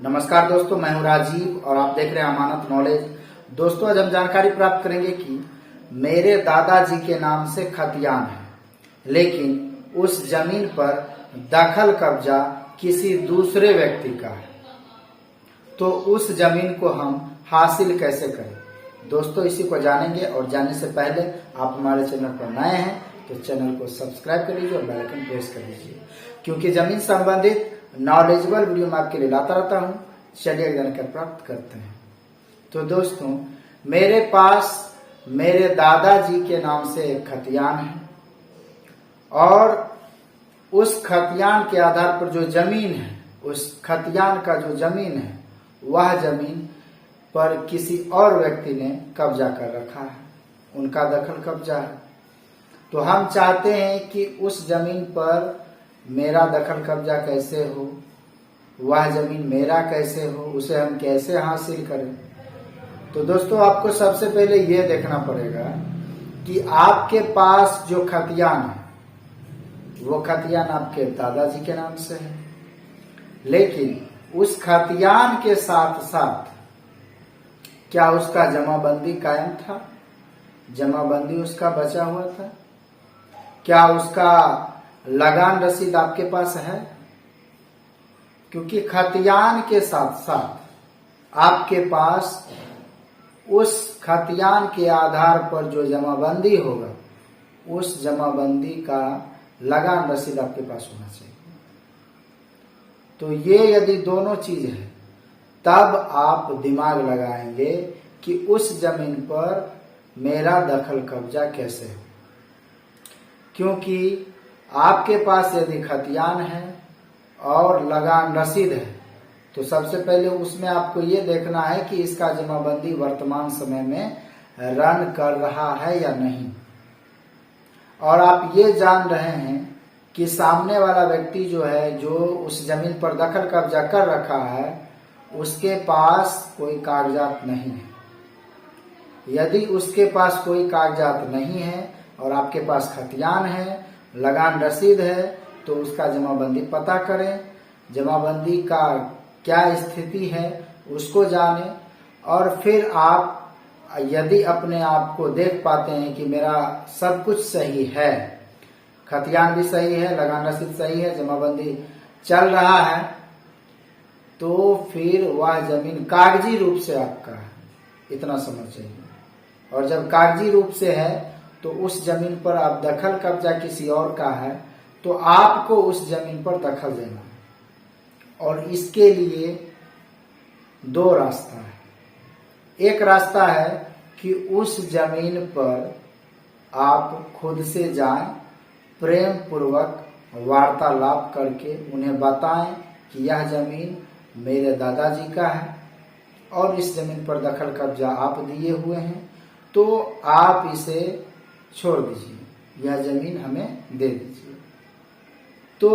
नमस्कार दोस्तों, मैं हूं राजीव और आप देख रहे हैं अमानत नॉलेज। दोस्तों, आज हम जानकारी प्राप्त करेंगे कि मेरे दादाजी के नाम से खतियान है, लेकिन उस जमीन पर दखल कब्जा किसी दूसरे व्यक्ति का है, तो उस जमीन को हम हासिल कैसे करें। दोस्तों, इसी को जानेंगे और जानने से पहले आप हमारे चैनल पर नए हैं तो चैनल को सब्सक्राइब कर लीजिए और बेल आइकन प्रेस कर लीजिए, क्योंकि जमीन संबंधित नॉलेजेबल वीडियो मैं आपके लिए लाता रहता हूं। चलिए जानकारी प्राप्त करते हैं। तो दोस्तों, मेरे पास मेरे दादाजी के नाम से एक खतियान है और उस खतियान के आधार पर जो जमीन है, उस खतियान का जो जमीन है, वह जमीन पर किसी और व्यक्ति ने कब्जा कर रखा है, उनका दखल कब्जा है। तो हम चाहते हैं कि उस जमीन पर मेरा दखल कब्जा कैसे हो, वह जमीन मेरा कैसे हो, उसे हम कैसे हासिल करें। तो दोस्तों, आपको सबसे पहले यह देखना पड़ेगा कि आपके पास जो खतियान है वो खतियान आपके दादाजी के नाम से है, लेकिन उस खतियान के साथ साथ क्या उसका जमाबंदी कायम था, जमाबंदी उसका बचा हुआ था, क्या उसका लगान रसीद आपके पास है। क्योंकि खतियान के साथ साथ आपके पास उस खतियान के आधार पर जो जमाबंदी होगा, उस जमाबंदी का लगान रसीद आपके पास होना चाहिए। तो ये यदि दोनों चीज है, तब आप दिमाग लगाएंगे कि उस जमीन पर मेरा दखल कब्जा कैसे हो। क्योंकि आपके पास यदि खतियान है और लगान रसीद है, तो सबसे पहले उसमें आपको ये देखना है कि इसका जमाबंदी वर्तमान समय में रन कर रहा है या नहीं। और आप ये जान रहे हैं कि सामने वाला व्यक्ति जो है, जो उस जमीन पर दखल कब्जा कर रखा है, उसके पास कोई कागजात नहीं है। यदि उसके पास कोई कागजात नहीं है और आपके पास खतियान है, लगान रसीद है, तो उसका जमाबंदी पता करें, जमाबंदी का क्या स्थिति है उसको जानें। और फिर आप यदि अपने आप को देख पाते हैं कि मेरा सब कुछ सही है, खतियान भी सही है, लगान रसीद सही है, जमाबंदी चल रहा है, तो फिर वह जमीन कागजी रूप से आपका है, इतना समझ चाहिए। और जब कागजी रूप से है तो उस जमीन पर आप दखल कब्जा किसी और का है, तो आपको उस जमीन पर दखल देना है। और इसके लिए दो रास्ता है। एक रास्ता है कि उस जमीन पर आप खुद से जाएं, प्रेम पूर्वक वार्तालाप करके उन्हें बताएं कि यह जमीन मेरे दादाजी का है और इस जमीन पर दखल कब्जा आप दिए हुए हैं, तो आप इसे छोड़ दीजिए, यह जमीन हमें दे दीजिए। तो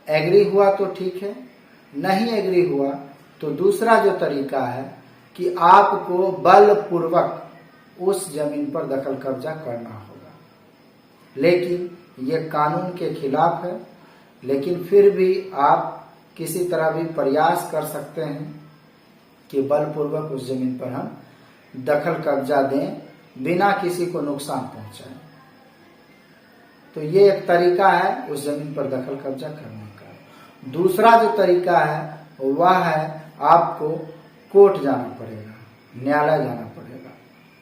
एग्री हुआ तो ठीक है, नहीं एग्री हुआ तो दूसरा जो तरीका है कि आपको बलपूर्वक उस जमीन पर दखल कब्जा करना होगा। लेकिन यह कानून के खिलाफ है, लेकिन फिर भी आप किसी तरह भी प्रयास कर सकते हैं कि बलपूर्वक उस जमीन पर हम दखल कब्जा दें, बिना किसी को नुकसान पहुंचाए। तो ये एक तरीका है उस जमीन पर दखल कब्जा करने का। दूसरा जो तरीका है वह है आपको कोर्ट जाना पड़ेगा, न्यायालय जाना पड़ेगा,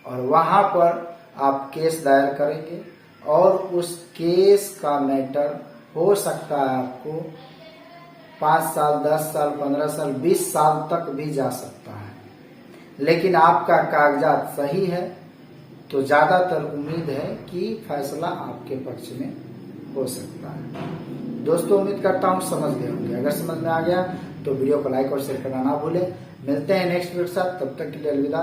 और वहां पर आप केस दायर करेंगे और उस केस का मैटर हो सकता है आपको 5 साल, 10 साल, 15 साल, 20 साल तक भी जा सकता है। लेकिन आपका कागजात सही है तो ज्यादातर उम्मीद है कि फैसला आपके पक्ष में हो सकता है। दोस्तों, उम्मीद करता हूं समझ गए होंगे। अगर समझ में आ गया तो वीडियो को लाइक और शेयर करना ना भूलें। मिलते हैं नेक्स्ट वीडियो के साथ, तब तक के लिए अलविदा।